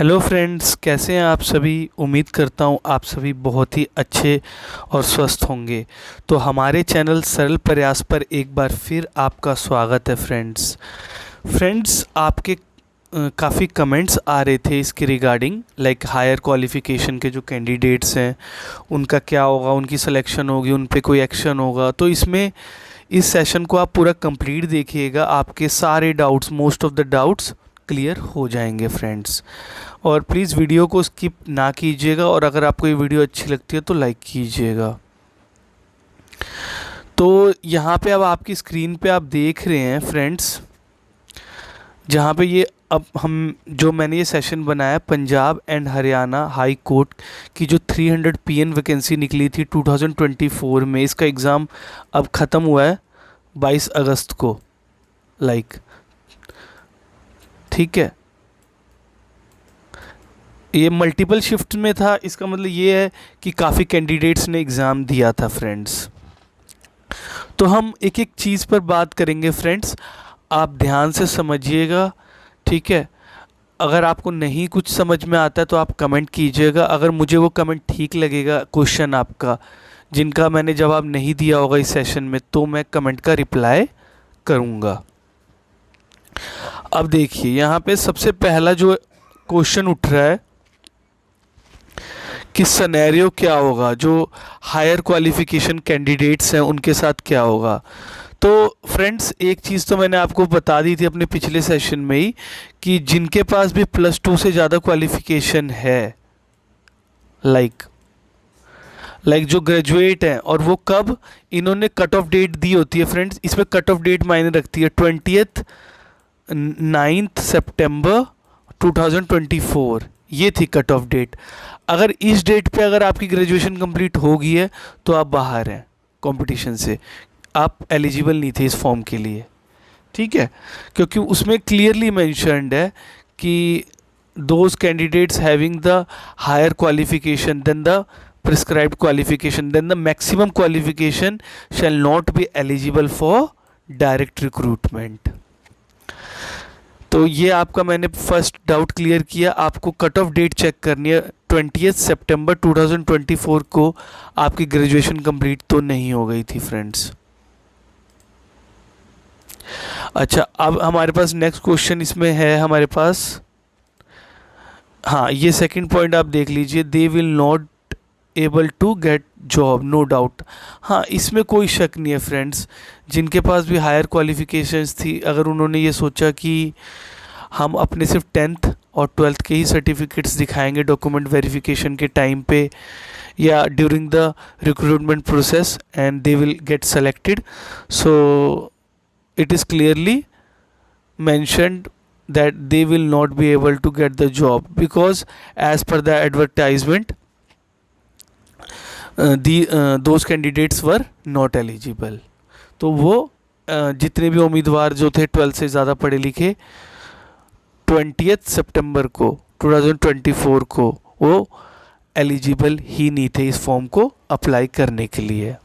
Hello friends, कैसे हैं आप सभी। उम्मीद करता हूँ आप सभी बहुत ही अच्छे और स्वस्थ होंगे। तो हमारे चैनल सरल प्रयास पर एक बार फिर आपका स्वागत है फ्रेंड्स आपके काफ़ी कमेंट्स आ रहे थे इसके रिगार्डिंग, लाइक हायर क्वालिफ़िकेशन के जो कैंडिडेट्स हैं उनका क्या होगा, उनकी सिलेक्शन होगी, उन पे कोई एक्शन होगा। तो इसमें इस सेशन को आप पूरा कंप्लीट देखिएगा, आपके सारे doubts, most of the doubts clear हो जाएंगे फ्रेंड्स। और प्लीज़ वीडियो को स्किप ना कीजिएगा, और अगर आपको ये वीडियो अच्छी लगती है तो लाइक कीजिएगा। तो यहाँ पे अब आपकी स्क्रीन पे आप देख रहे हैं फ्रेंड्स, जहाँ पे ये अब मैंने ये सेशन बनाया Punjab and Haryana high court की जो 300 PN वैकेंसी निकली थी 2024 में। इसका एग्ज़ाम अब ख़त्म हुआ है 22 अगस्त को, ठीक है। ये मल्टीपल शिफ्ट में था, इसका मतलब ये है कि काफ़ी कैंडिडेट्स ने एग्ज़ाम दिया था फ्रेंड्स। तो हम एक एक चीज़ पर बात करेंगे फ्रेंड्स, आप ध्यान से समझिएगा, ठीक है। अगर आपको नहीं कुछ समझ में आता है तो आप कमेंट कीजिएगा। अगर मुझे वो कमेंट ठीक लगेगा, क्वेश्चन आपका जिनका मैंने जवाब नहीं दिया होगा इस सेशन में, तो मैं कमेंट का रिप्लाई करूँगा। अब देखिए यहाँ पे सबसे पहला जो क्वेश्चन उठ रहा है कि सिनेरियो क्या होगा, जो हायर क्वालिफिकेशन कैंडिडेट्स हैं उनके साथ क्या होगा। तो फ्रेंड्स एक चीज़ तो मैंने आपको बता दी थी अपने पिछले सेशन में ही, कि जिनके पास भी +2 से ज़्यादा क्वालिफिकेशन है, लाइक जो ग्रेजुएट हैं, और वो कब इन्होंने कट ऑफ डेट दी होती है फ्रेंड्स, इसमें कट ऑफ डेट मायने रखती है। 9 सितंबर 2024 ये थी कट ऑफ डेट। अगर इस डेट पे अगर आपकी ग्रेजुएशन कंप्लीट हो गई है तो आप बाहर हैं कंपटीशन से, आप एलिजिबल नहीं थे इस फॉर्म के लिए, ठीक है। क्योंकि उसमें क्लियरली मेंशन्ड है कि those candidates having the higher qualification than the prescribed qualification than the maximum qualification shall not be eligible for direct recruitment. तो ये आपका मैंने फर्स्ट डाउट क्लियर किया। आपको कट ऑफ डेट चेक करनी है, 20 सितंबर 2024 को आपकी ग्रेजुएशन कंप्लीट तो नहीं हो गई थी फ्रेंड्स। अच्छा, अब हमारे पास नेक्स्ट क्वेश्चन इसमें है हमारे पास, हाँ ये सेकंड पॉइंट आप देख लीजिए, they will not able to get job, no doubt. हाँ इसमें कोई शक नहीं है फ्रेंड्स, जिनके पास भी हायर क्वालिफिकेशंस थी, अगर उन्होंने ये सोचा कि हम अपने सिर्फ 10th और 12th के ही सर्टिफिकेट्स दिखाएंगे डॉक्यूमेंट वेरिफिकेशन के टाइम पे या during the recruitment process, and they will get selected, so it is clearly mentioned that they will not be able to get the job, because as per the advertisement those candidates were not eligible। तो वो जितने भी उम्मीदवार जो थे 12 से ज़्यादा पढ़े लिखे 20 सितंबर को 2024 को वो एलिजिबल ही नहीं थे इस फॉर्म को अप्लाई करने के लिए।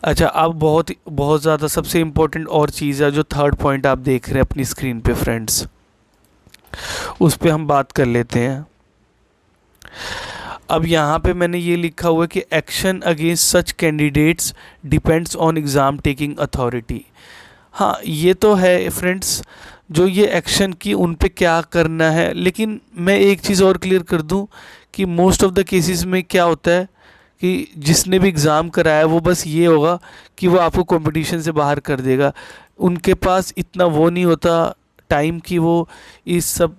अच्छा, अब बहुत ज़्यादा सबसे इम्पोर्टेंट और चीज़ है, जो थर्ड पॉइंट आप देख रहे हैं अपनी स्क्रीन पे फ्रेंड्स, उस पे हम बात कर लेते हैं। अब यहाँ पे मैंने ये लिखा हुआ है कि action against such candidates depends on exam taking authority. हाँ ये तो है फ्रेंड्स, जो ये एक्शन की उन पे क्या करना है, लेकिन मैं एक चीज़ और क्लियर कर दूँ कि मोस्ट ऑफ द केसेस में क्या होता है कि जिसने भी एग्ज़ाम कराया वो बस ये होगा कि वो आपको कंपटीशन से बाहर कर देगा। उनके पास इतना वो नहीं होता टाइम कि वो इस सब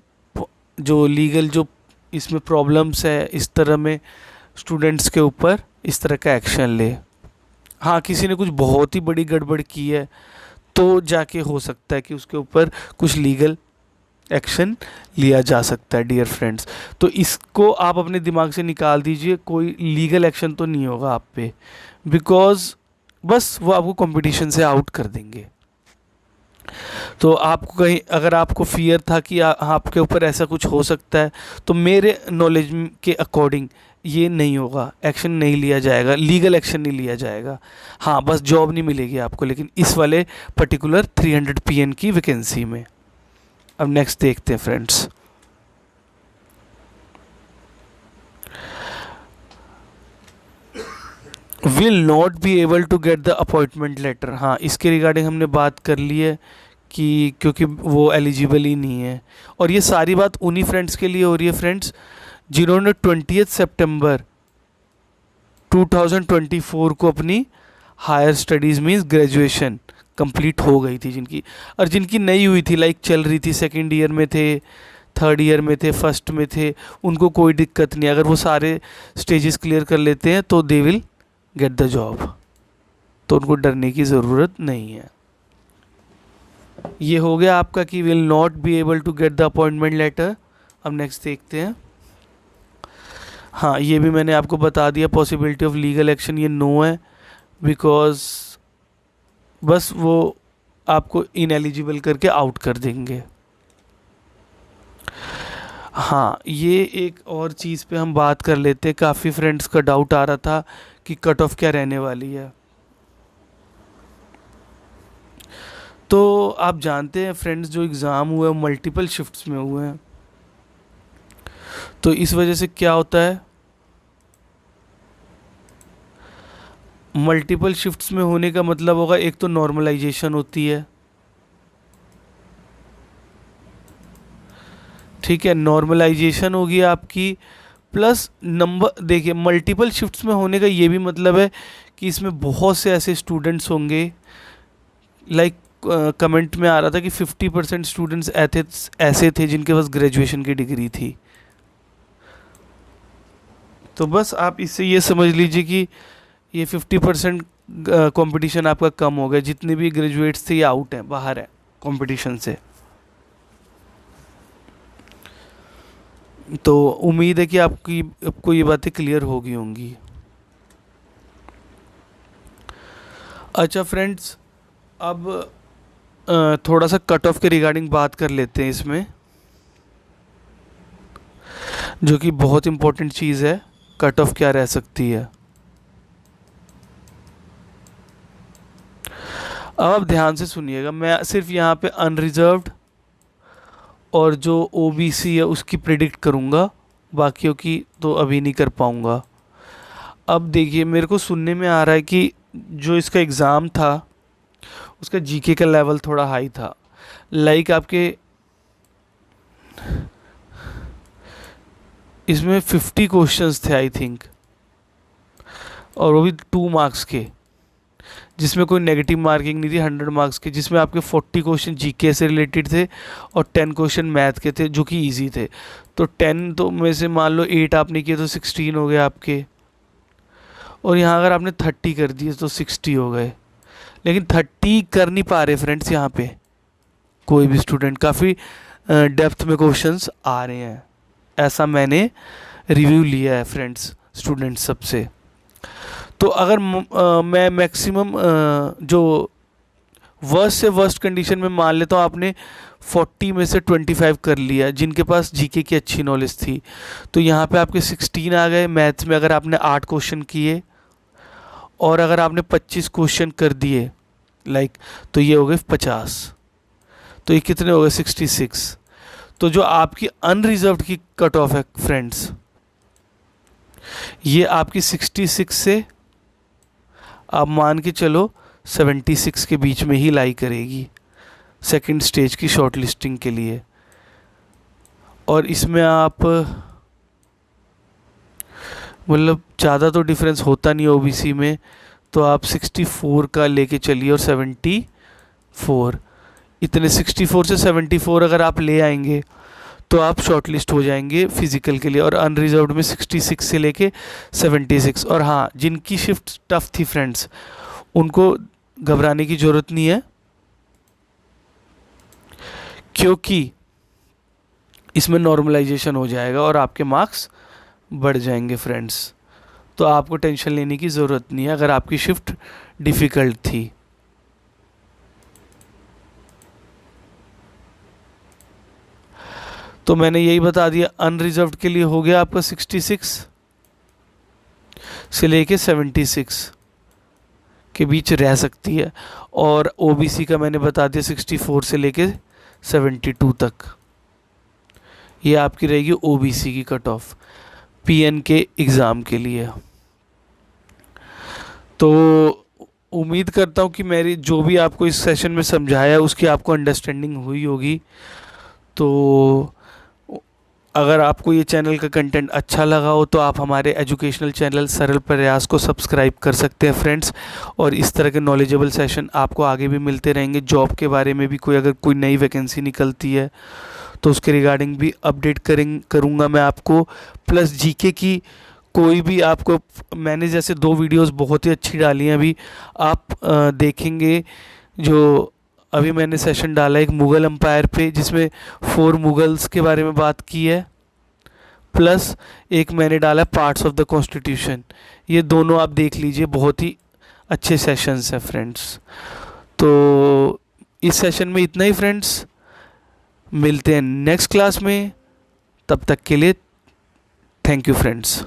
जो लीगल जो इसमें प्रॉब्लम्स है इस तरह में स्टूडेंट्स के ऊपर इस तरह का एक्शन ले। हाँ किसी ने कुछ बहुत ही बड़ी गड़बड़ की है तो जाके हो सकता है कि उसके ऊपर कुछ लीगल एक्शन लिया जा सकता है डियर फ्रेंड्स। तो इसको आप अपने दिमाग से निकाल दीजिए, कोई लीगल एक्शन तो नहीं होगा आप पे, बिकॉज बस वो आपको कंपटीशन से आउट कर देंगे। तो आपको कहीं अगर आपको फियर था कि आपके ऊपर ऐसा कुछ हो सकता है, तो मेरे नॉलेज के अकॉर्डिंग ये नहीं होगा, एक्शन नहीं लिया जाएगा, लीगल एक्शन नहीं लिया जाएगा। हाँ बस जॉब नहीं मिलेगी आपको, लेकिन इस वाले पर्टिकुलर 300 PN की वैकेंसी में। अब नेक्स्ट देखते हैं friends. Will not be able to get the appointment letter, हाँ इसके रिगार्डिंग हमने बात कर ली है कि क्योंकि वो एलिजिबल ही नहीं है। और ये सारी बात उन्हीं फ्रेंड्स के लिए हो रही है फ्रेंड्स जिन्होंने 20 सितंबर 2024 को अपनी higher studies means graduation complete हो गई थी जिनकी, और जिनकी नहीं हुई थी लाइक चल रही थी, सेकेंड ईयर में थे, थर्ड ईयर में थे, फर्स्ट में थे, उनको कोई दिक्कत नहीं। अगर वो सारे स्टेजेस क्लियर कर लेते हैं तो they will get the job, तो उनको डरने की ज़रूरत नहीं है। ये हो गया आपका कि will not be able to get the appointment letter. अब नेक्स्ट देखते हैं। हाँ ये भी मैंने आपको बता दिया, पॉसिबिलिटी ऑफ लीगल एक्शन ये नो है, बिकॉज बस वो आपको इनएलिजिबल करके आउट कर देंगे। हाँ ये एक और चीज़ पे हम बात कर लेते हैं, काफ़ी फ्रेंड्स का डाउट आ रहा था कि कट ऑफ क्या रहने वाली है। तो आप जानते हैं फ्रेंड्स जो एग्ज़ाम हुए हैं मल्टीपल शिफ्ट्स में हुए हैं, तो इस वजह से क्या होता है, मल्टीपल शिफ्ट्स में होने का मतलब होगा एक तो नॉर्मलाइजेशन होती है, ठीक है, नॉर्मलाइजेशन होगी आपकी, प्लस नंबर देखिए मल्टीपल शिफ्ट्स में होने का ये भी मतलब है कि इसमें बहुत से ऐसे स्टूडेंट्स होंगे, लाइक कमेंट में आ रहा था कि 50% स्टूडेंट्स ऐसे थे जिनके पास ग्रेजुएशन की डिग्री थी। तो बस आप इससे ये समझ लीजिए कि ये 50% कंपटीशन आपका कम हो गया, जितने भी ग्रेजुएट्स थे ये आउट हैं, बाहर है कंपटीशन से। तो उम्मीद है कि आपको ये बातें क्लियर हो गई होंगी। अच्छा फ्रेंड्स, अब थोड़ा सा कट ऑफ के रिगार्डिंग बात कर लेते हैं इसमें, जो कि बहुत इम्पोर्टेंट चीज़ है, कट ऑफ क्या रह सकती है। अब आप ध्यान से सुनिएगा, मैं सिर्फ यहाँ पे अनरिजर्व्ड और जो ओबीसी है उसकी प्रिडिक्ट करूँगा, बाकियों की तो अभी नहीं कर पाऊँगा। अब देखिए मेरे को सुनने में आ रहा है कि जो इसका एग्ज़ाम था उसका जीके का लेवल थोड़ा हाई था, लाइक आपके इसमें 50 क्वेश्चंस थे आई थिंक, और वो भी 2 मार्क्स के, जिसमें कोई नेगेटिव मार्किंग नहीं थी, 100 मार्क्स के, जिसमें आपके 40 क्वेश्चन जीके से रिलेटेड थे और 10 क्वेश्चन मैथ के थे जो कि इजी थे। तो 10 तो में से मान लो 8 आपने किए तो 16 हो गए आपके, और यहाँ अगर आपने 30 कर दिए तो 60 हो गए। लेकिन 30 कर नहीं पा रहे फ्रेंड्स यहाँ पे कोई भी स्टूडेंट, काफ़ी डेप्थ में क्वेश्चंस आ रहे हैं, ऐसा मैंने रिव्यू लिया है फ्रेंड्स स्टूडेंट्स सबसे। तो अगर मैं मैक्सिमम जो वर्स्ट से वर्स्ट कंडीशन में मान लेता हूँ आपने 40 में से 25 कर लिया जिनके पास जीके की अच्छी नॉलेज थी, तो यहाँ पे आपके 16 आ गए मैथ्स में अगर आपने 8 क्वेश्चन किए, और अगर आपने 25 क्वेश्चन कर दिए लाइक, तो ये हो गए 50, तो ये कितने हो गए 66। तो जो आपकी अनरिजर्व्ड की कट ऑफ है फ्रेंड्स, ये आपकी 66 से आप मान के चलो 76 के बीच में ही लाई करेगी सेकंड स्टेज की शॉर्ट लिस्टिंग के लिए। और इसमें आप मतलब ज़्यादा तो डिफरेंस होता नहीं ओबीसी में, तो आप 64 का लेके चलिए और 74, इतने 64 से 74 अगर आप ले आएंगे तो आप शॉर्ट लिस्ट हो जाएंगे फिज़िकल के लिए, और अनरिजर्व्ड में 66 से लेके 76। और हाँ, जिनकी शिफ्ट टफ थी फ्रेंड्स उनको घबराने की ज़रूरत नहीं है, क्योंकि इसमें नॉर्मलाइजेशन हो जाएगा और आपके मार्क्स बढ़ जाएंगे फ्रेंड्स। तो आपको टेंशन लेने की ज़रूरत नहीं है अगर आपकी शिफ्ट डिफ़िकल्ट थी। तो मैंने यही बता दिया, अनरिजर्व्ड के लिए हो गया आपका 66 से लेके 76 के बीच रह सकती है, और ओबीसी का मैंने बता दिया 64 से लेके 72 तक, ये आपकी रहेगी ओबीसी की कट ऑफ पीएन के एग्ज़ाम के लिए। तो उम्मीद करता हूँ कि मेरी जो भी आपको इस सेशन में समझाया उसकी आपको अंडरस्टैंडिंग हुई होगी। तो अगर आपको ये चैनल का कंटेंट अच्छा लगा हो तो आप हमारे एजुकेशनल चैनल सरल प्रयास को सब्सक्राइब कर सकते हैं फ्रेंड्स। और इस तरह के नॉलेजेबल सेशन आपको आगे भी मिलते रहेंगे। जॉब के बारे में भी अगर कोई नई वैकेंसी निकलती है तो उसके रिगार्डिंग भी अपडेट करूँगा मैं आपको। प्लस जीके की कोई भी आपको, मैंने जैसे 2 वीडियोस बहुत ही अच्छी डाली हैं अभी, आप देखेंगे। जो अभी मैंने सेशन डाला है एक मुग़ल एम्पायर पे जिसमें 4 मुगल्स के बारे में बात की है, प्लस एक मैंने डाला पार्ट्स ऑफ द कॉन्स्टिट्यूशन। ये दोनों आप देख लीजिए, बहुत ही अच्छे सेशंस हैं फ्रेंड्स। तो इस सेशन में इतना ही फ्रेंड्स, मिलते हैं नेक्स्ट क्लास में। तब तक के लिए थैंक यू फ्रेंड्स।